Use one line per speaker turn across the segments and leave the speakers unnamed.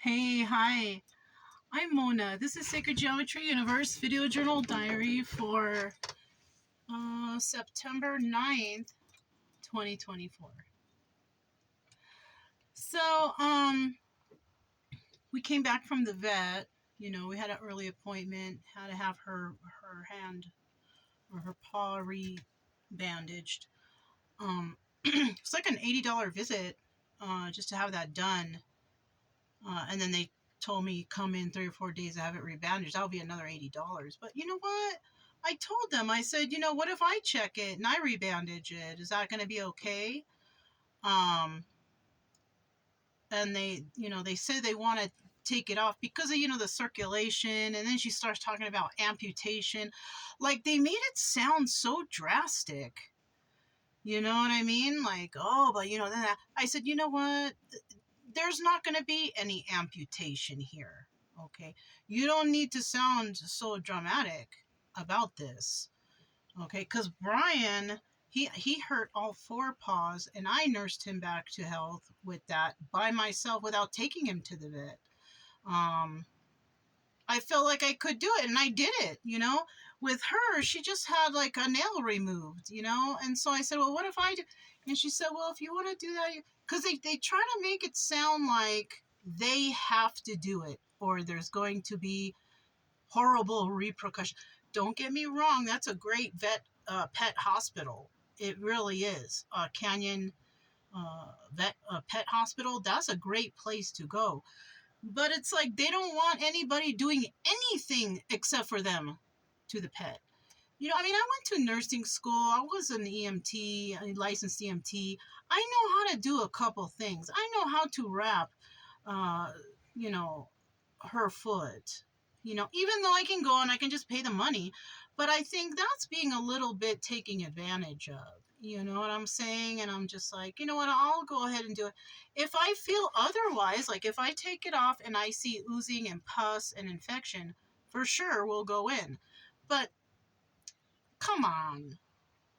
Hey, hi. I'm Mona. This is Sacred Geometry Universe Video Journal Diary for September 9th, 2024. So, we came back from the vet. You know, we had an early appointment, had to have her hand or her paw re-bandaged. It's like an $80 visit just to have that done. And then they told me come in 3 or 4 days to have it rebandaged. That'll be another $80. But you know what? I told them, I said, what if I check it and I rebandage it? Is that going to be okay? Um, and they said they want to take it off because of, the circulation. And then she starts talking about amputation. Like they made it sound so drastic. You know what I mean? Like, oh, but then I said, you know what? There's not going to be any amputation here. Okay. You don't need to sound so dramatic about this. Okay. Because Brian, he hurt all four paws and I nursed him back to health with that by myself without taking him to the vet. I felt like I could do it and I did it, With her, she just had like a nail removed, And so I said, well, what if I do? And she said, well, if you want to do that, because they try to make it sound like they have to do it or there's going to be horrible repercussions. Don't get me wrong. That's a great pet hospital. It really is. Canyon Pet Hospital. That's a great place to go. But it's like they don't want anybody doing anything except for them to the pet. I went to nursing school. I was an EMT, a licensed EMT. I know how to do a couple things. I know how to wrap, uh, you know, her foot. Even though I can go and I can just pay the money, but I think that's being a little bit taking advantage of. You know what I'm saying? And I'm just like, you know what? I'll go ahead and do it. If I feel otherwise, like if I take it off and I see oozing and pus and infection, for sure we'll go in. But come on.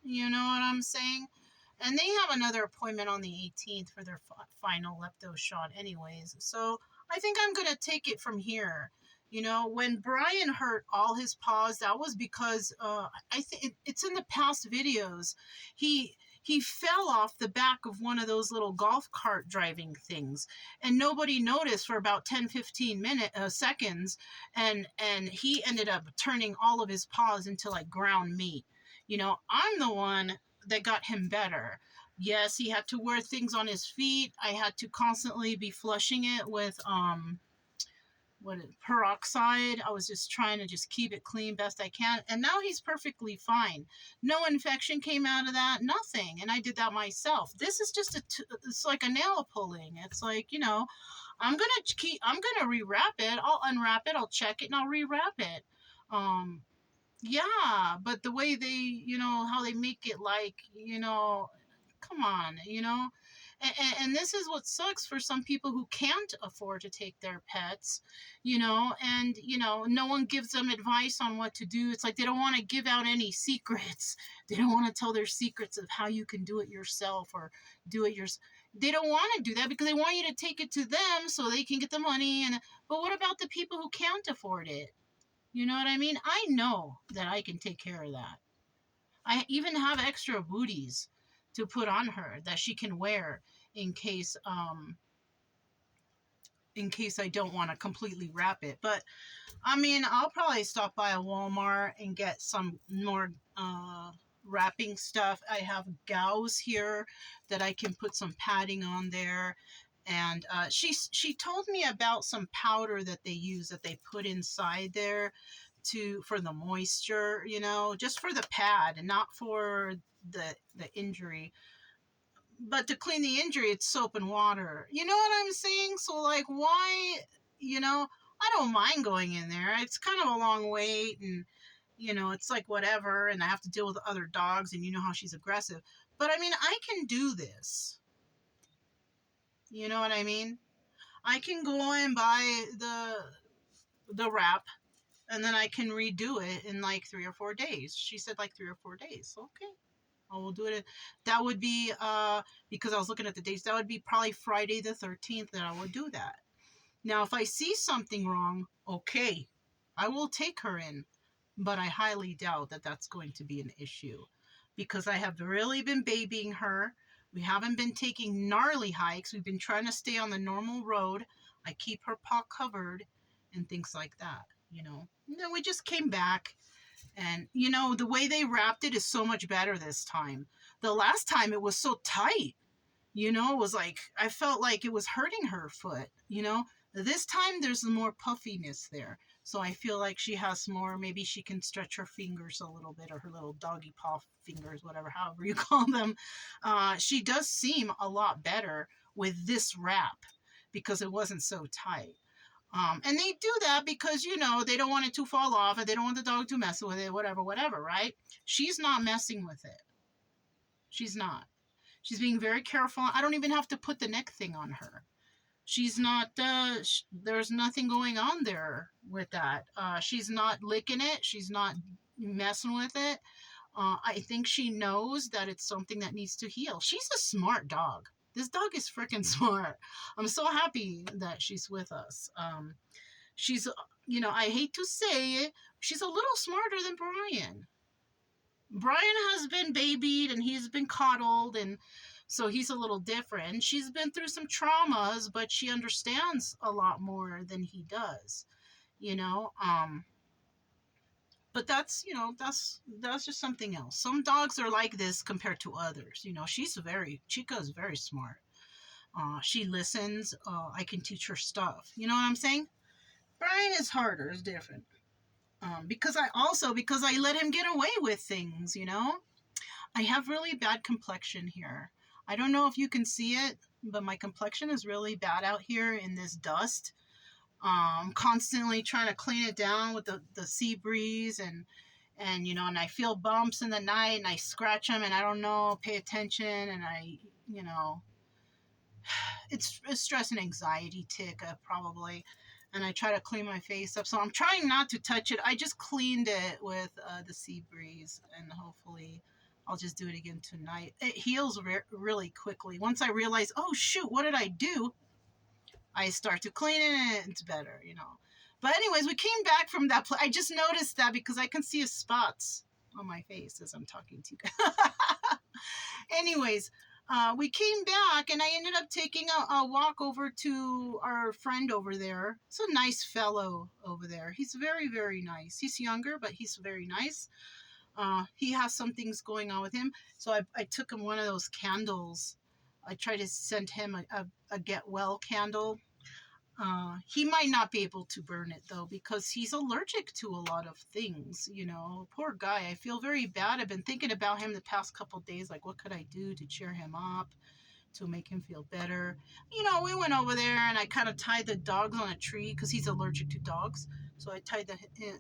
You know what I'm saying? And they have another appointment on the 18th for their final lepto shot anyways. So I think I'm going to take it from here. When Brian hurt all his paws, that was because I think it's in the past videos. He fell off the back of one of those little golf cart driving things and nobody noticed for about 10-15 seconds, and he ended up turning all of his paws into like ground meat. I'm the one that got him better. Yes, he had to wear things on his feet. I had to constantly be flushing it with peroxide. I was just trying to just keep it clean best I can. And now he's perfectly fine. No infection came out of that, nothing. And I did that myself. This is just it's like a nail pulling. It's like, I'm going to rewrap it. I'll unwrap it. I'll check it and I'll rewrap it. Yeah, but the way they, how they make it like, come on, and this is what sucks for some people who can't afford to take their pets, and, no one gives them advice on what to do. It's like they don't want to give out any secrets. They don't want to tell their secrets of how you can do it yourself or do it yourself. They don't want to do that because they want you to take it to them so they can get the money. But what about the people who can't afford it? You know what I mean? I know that I can take care of that. I even have extra booties to put on her that she can wear in case I don't want to completely wrap it. But I'll probably stop by a Walmart and get some more wrapping stuff. I have gauze here that I can put some padding on there. And she told me about some powder that they use that they put inside there for the moisture, just for the pad and not for the injury. But to clean the injury, it's soap and water. You know what I'm saying? So like, why? I don't mind going in there. It's kind of a long wait, and it's like whatever, and I have to deal with other dogs, and you know how she's aggressive. But I can do this. You know what I mean? I can go and buy the wrap, and then I can redo it in like 3 or 4 days. She said like 3 or 4 days. Okay. I will do it. That would be because I was looking at the dates. That would be probably Friday the 13th that I would do that. Now, if I see something wrong, okay, I will take her in, but I highly doubt that that's going to be an issue because I have really been babying her. We haven't been taking gnarly hikes. We've been trying to stay on the normal road. I keep her paw covered and things like that, you know. And then we just came back, and, you know, the way they wrapped it is so much better this time. The last time it was so tight, you know, it was like, I felt like it was hurting her foot, you know. This time there's more puffiness there. So I feel like she has more, maybe she can stretch her fingers a little bit, or her little doggy paw fingers, whatever, however you call them. She does seem a lot better with this wrap because it wasn't so tight. And they do that because, you know, they don't want it to fall off and they don't want the dog to mess with it, whatever, whatever, right? She's not messing with it. She's not. She's being very careful. I don't even have to put the neck thing on her. She's not, there's nothing going on there with that. She's not licking it. She's not messing with it. I think she knows that it's something that needs to heal. She's a smart dog. This dog is freaking smart. I'm so happy that she's with us. She's, you know, I hate to say it, she's a little smarter than Brian. Brian has been babied and he's been coddled, and so he's a little different. She's been through some traumas, but she understands a lot more than he does, you know. But that's, you know, that's just something else. Some dogs are like this compared to others. You know, Chica is very smart. She listens. I can teach her stuff. You know what I'm saying? Brian is harder. It's different. Because I let him get away with things. You know, I have really bad complexion here. I don't know if you can see it, but my complexion is really bad out here in this dust. Constantly trying to clean it down with the sea breeze, and you know, and I feel bumps in the night and I scratch them and I don't know, pay attention, and I, you know, it's a stress and anxiety tick, probably. And I try to clean my face up, so I'm trying not to touch it. I just cleaned it with the sea breeze, and hopefully I'll just do it again tonight. It heals really quickly. Once I realize, oh shoot, what did I do, I start to clean it and it's better, you know. But anyways, we came back from that I just noticed that because I can see spots on my face as I'm talking to you. Anyways, we came back and I ended up taking a walk over to our friend over there. It's a nice fellow over there. He's very, very nice. He's younger, but he's very nice. He has some things going on with him. So I took him one of those candles. I tried to send him a get well candle. He might not be able to burn it though because he's allergic to a lot of things, you know. Poor guy. I feel very bad. I've been thinking about him the past couple of days, like what could I do to cheer him up, to make him feel better. You know, we went over there and I kind of tied the dogs on a tree because he's allergic to dogs. So I tied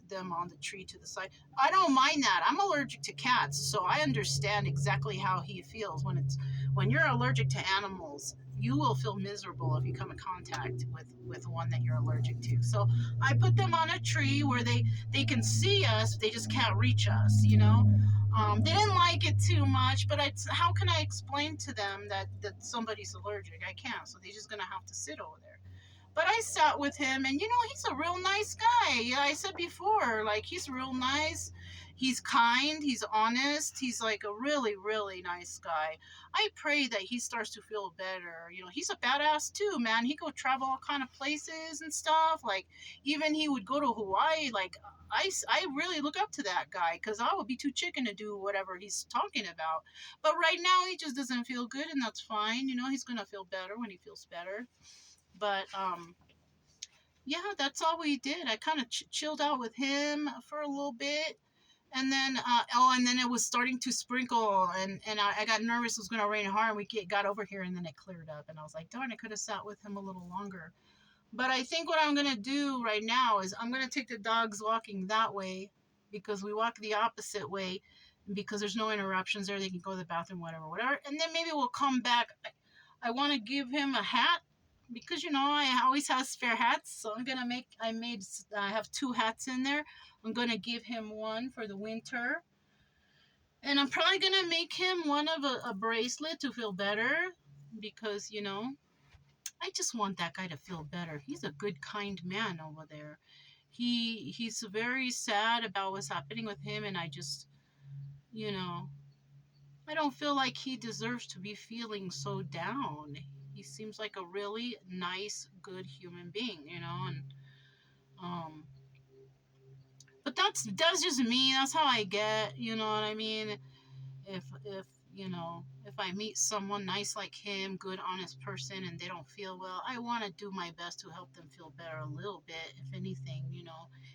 them on the tree to the side. I don't mind that. I'm allergic to cats, so I understand exactly how he feels when you're allergic to animals. You will feel miserable if you come in contact with one that you're allergic to. So I put them on a tree where they can see us, they just can't reach us. You know, they didn't like it too much, but how can I explain to them that somebody's allergic? I can't, so they're just gonna have to sit over there. But I sat with him, and you know, he's a real nice guy. Yeah, I said before, like, he's real nice. He's kind. He's honest. He's like a really, really nice guy. I pray that he starts to feel better. You know, he's a badass too, man. He go travel all kind of places and stuff. Like, even he would go to Hawaii. Like, I really look up to that guy because I would be too chicken to do whatever he's talking about. But right now, he just doesn't feel good, and that's fine. You know, he's gonna feel better when he feels better. But yeah, that's all we did. I kind of chilled out with him for a little bit, and then and then it was starting to sprinkle, and I got nervous it was going to rain hard. And we got over here, and then it cleared up, and I was like, darn, I could have sat with him a little longer. But I think what I'm going to do right now is I'm going to take the dogs walking that way because we walk the opposite way because there's no interruptions there. They can go to the bathroom, whatever, whatever. And then maybe we'll come back. I want to give him a hat because, you know, I always have spare hats. So I have 2 hats in there. I'm going to give him one for the winter. And I'm probably going to make him one of a bracelet to feel better because, you know, I just want that guy to feel better. He's a good, kind man over there. He's very sad about what's happening with him, and I just, you know, I don't feel like he deserves to be feeling so down. He seems like a really nice, good human being, and um but that's just me. That's how I get, you know what I mean? If if I meet someone nice like him, good honest person, and they don't feel well, I want to do my best to help them feel better a little bit, if anything.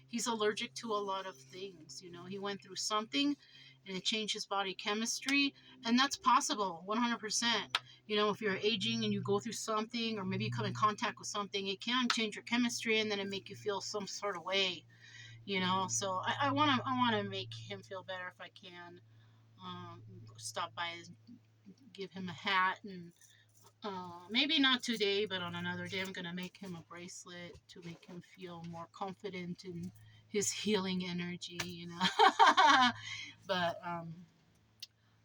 He's allergic to a lot of things. He went through something and it changed his body chemistry, and that's possible 100%. If you're aging and you go through something, or maybe you come in contact with something, it can change your chemistry and then it make you feel some sort of way. So I want to make him feel better if I can. Stop by and give him a hat, and maybe not today, but on another day I'm gonna make him a bracelet to make him feel more confident in his healing energy. but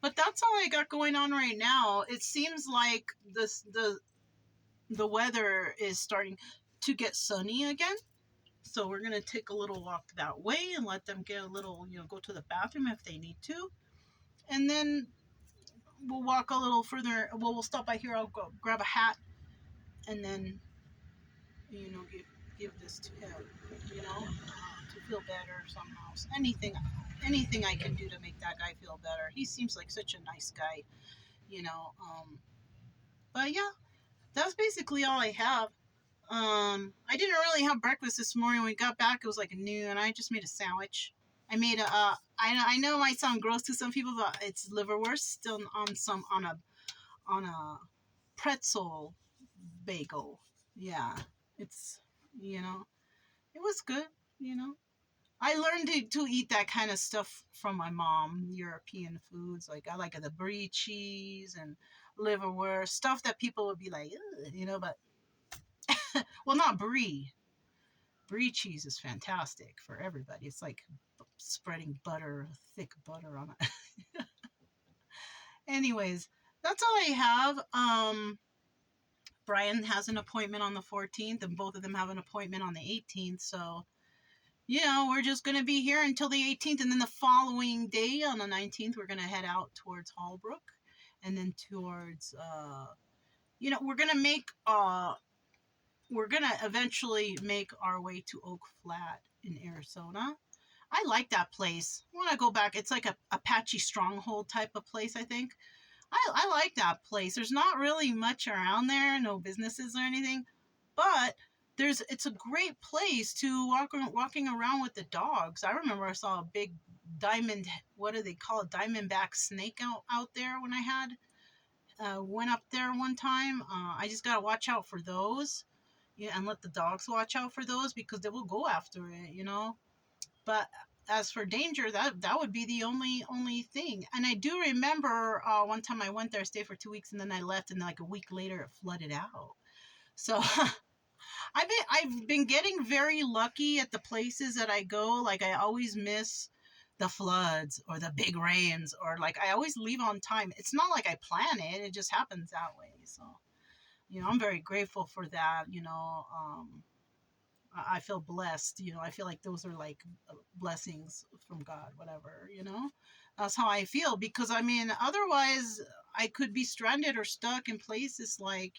but that's all I got going on right now. It seems like the weather is starting to get sunny again. So we're gonna take a little walk that way and let them get a little, go to the bathroom if they need to, and then we'll walk a little further. Well, we'll stop by here. I'll go grab a hat, and then give this to him. To feel better somehow. So anything I can do to make that guy feel better. He seems like such a nice guy. You know. But yeah, that's basically all I have. I didn't really have breakfast this morning. When we got back, it was like noon, and I just made a sandwich. I made a. I know it might sound gross to some people, but it's liverwurst still on a pretzel bagel. Yeah, it's it was good. You know, I learned to eat that kind of stuff from my mom. European foods, like I like the brie cheese and liverwurst stuff that people would be like, ugh, but well, not brie. Brie cheese is fantastic for everybody. It's like spreading butter, thick butter on it. Anyways, that's all I have. Brian has an appointment on the 14th, and both of them have an appointment on the 18th. So, we're just going to be here until the 18th. And then the following day, on the 19th, we're going to head out towards Hallbrook. And then towards, we're going to eventually make our way to Oak Flat in Arizona. I like that place. I want to go back. It's like a Apache stronghold type of place, I think. I like that place. There's not really much around there, no businesses or anything, but it's a great place to walking around with the dogs. I remember I saw a big diamond, what do they call it, diamondback snake out there when I went up there one time. I just gotta watch out for those, and let the dogs watch out for those because they will go after it. But as for danger, that would be the only thing. And I do remember one time I went there, I stayed for 2 weeks, and then I left, and like a week later it flooded out. So I've been getting very lucky at the places that I go. Like I always miss the floods or the big rains, or like I always leave on time. It's not like I plan it; it just happens that way. So I'm very grateful for that. I feel blessed. I feel like those are like blessings from God, whatever. That's how I feel, because I mean, otherwise I could be stranded or stuck in places like,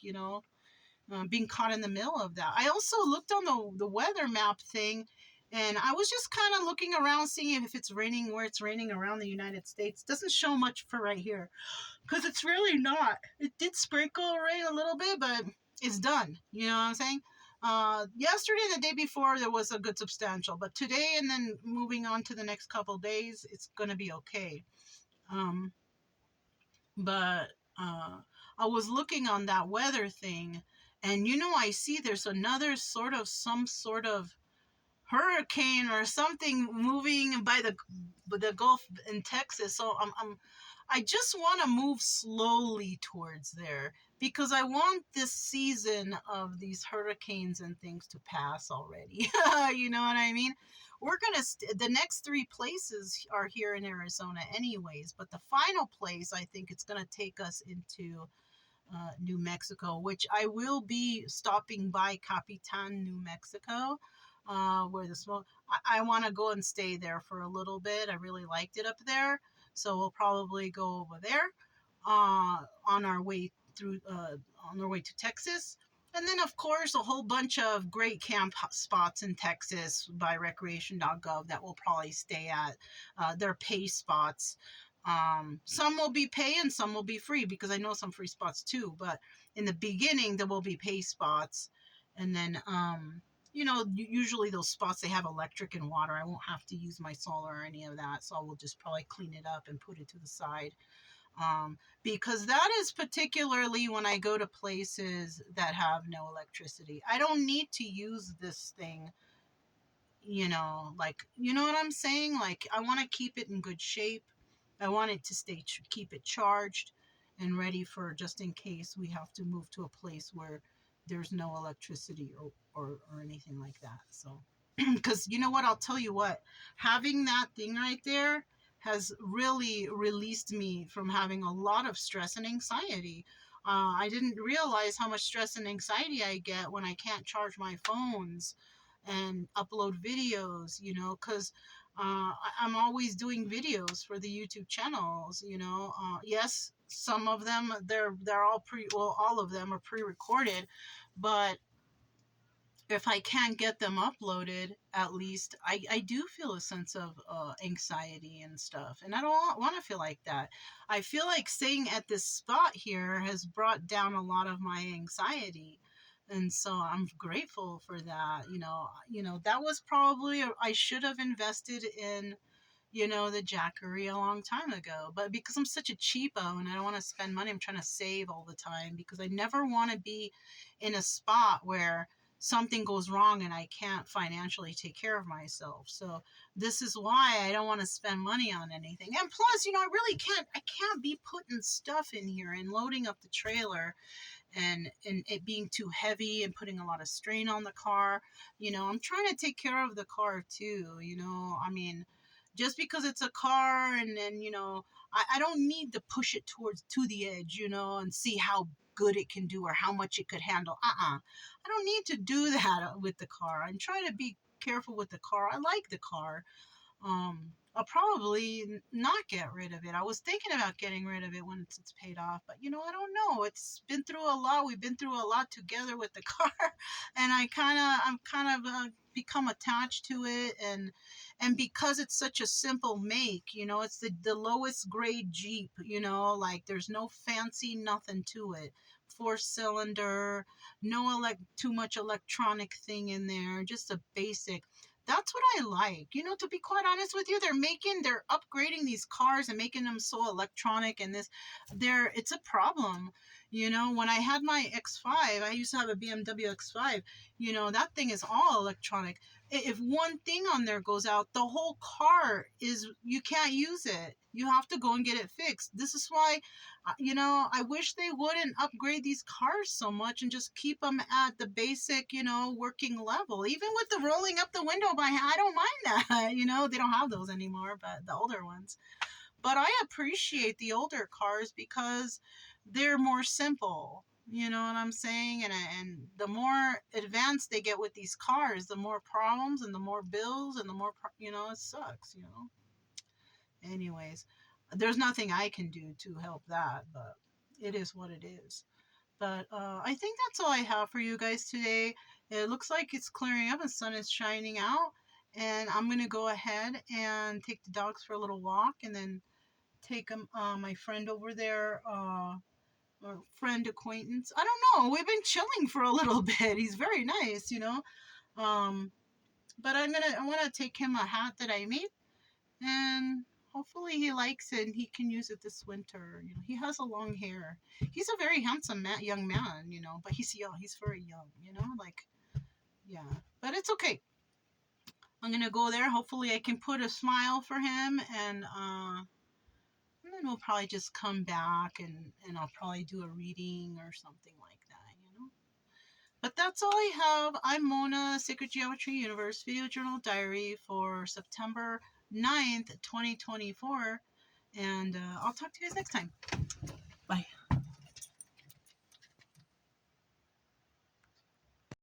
being caught in the middle of that. I also looked on the weather map thing, and I was just kind of looking around, seeing if it's raining, where it's raining around the United States. Doesn't show much for right here, because it's really not. It did sprinkle rain a little bit, but it's done. You know what I'm saying? Yesterday and the day before, there was a good substantial, but today and then moving on to the next couple days, it's going to be okay. Um, but I was looking on that weather thing, and I see there's another some sort of hurricane or something moving by the Gulf in Texas. So I just want to move slowly towards there, because I want this season of these hurricanes and things to pass already. You know what I mean? We're going to, the next 3 places are here in Arizona anyways, but the final place, I think it's going to take us into New Mexico, which I will be stopping by Capitan, New Mexico, where the smoke. I want to go and stay there for a little bit. I really liked it up there, so we'll probably go over there on our way through on our way to Texas. And then, of course, a whole bunch of great camp spots in Texas by recreation.gov that we'll probably stay at. They're pay spots. Some will be pay and some will be free because I know some free spots too. But in the beginning, there will be pay spots. And then, usually those spots, they have electric and water. I won't have to use my solar or any of that. So I will just probably clean it up and put it to the side. Because that is particularly when I go to places that have no electricity. I don't need to use this thing, like, you know what I'm saying? Like, I want to keep it in good shape. I want it to keep it charged and ready for just in case we have to move to a place where there's no electricity or anything like that. So, because you know what, I'll tell you what, having that thing right there has really released me from having a lot of stress and anxiety. I didn't realize how much stress and anxiety I get when I can't charge my phones and upload videos, because I'm always doing videos for the YouTube channels, yes, some of them, they're all of them are pre-recorded, but if I can't get them uploaded, at least I do feel a sense of anxiety and stuff. And I don't want to feel like that. I feel like staying at this spot here has brought down a lot of my anxiety. And so I'm grateful for that. That was probably, I should have invested in the Jackery a long time ago. But because I'm such a cheapo and I don't want to spend money, I'm trying to save all the time because I never want to be in a spot where something goes wrong and I can't financially take care of myself. So this is why I don't want to spend money on anything. And plus, I can't be putting stuff in here and loading up the trailer and it being too heavy and putting a lot of strain on the car. I'm trying to take care of the car too, I mean, just because it's a car and then, I don't need to push it to the edge, and see how good it can do or how much it could handle. I don't need to do that with the car. I'm trying to be careful with the car. I like the car. I'll probably not get rid of it. I was thinking about getting rid of it when it's paid off, but I don't know. It's been through a lot. We've been through a lot together with the car, and I'm kind of become attached to it, and because it's such a simple make, it's the lowest grade Jeep. Like there's no fancy nothing to it. 4-cylinder, no too much electronic thing in there, just a basic. That's what I like. To be quite honest with you, they're upgrading these cars and making them so electronic and it's a problem. When I had my X5, I used to have a BMW X5, that thing is all electronic. If one thing on there goes out, the whole car you can't use it. You have to go and get it fixed. This is why, I wish they wouldn't upgrade these cars so much and just keep them at the basic, working level. Even with the rolling up the window by hand, I don't mind that. They don't have those anymore, but the older ones. But I appreciate the older cars because they're more simple. You know what I'm saying? And the more advanced they get with these cars, the more problems and the more bills and the more, it sucks, Anyways, there's nothing I can do to help that, but it is what it is. But I think that's all I have for you guys today. It looks like it's clearing up and the sun is shining out. And I'm going to go ahead and take the dogs for a little walk and then take my friend over there, or friend acquaintance. I don't know. We've been chilling for a little bit. He's very nice, Um, but I want to take him a hat that I made and hopefully he likes it and he can use it this winter. He has a long hair. He's a very handsome young man, but he's young. He's very young, like, yeah. But it's okay. I'm going to go there. Hopefully I can put a smile for him and then we'll probably just come back and I'll probably do a reading or something like that. But that's all I have. I'm Mona, Sacred Geometry Universe Video Journal Diary for September 9th, 2024. And I'll talk to you guys next time.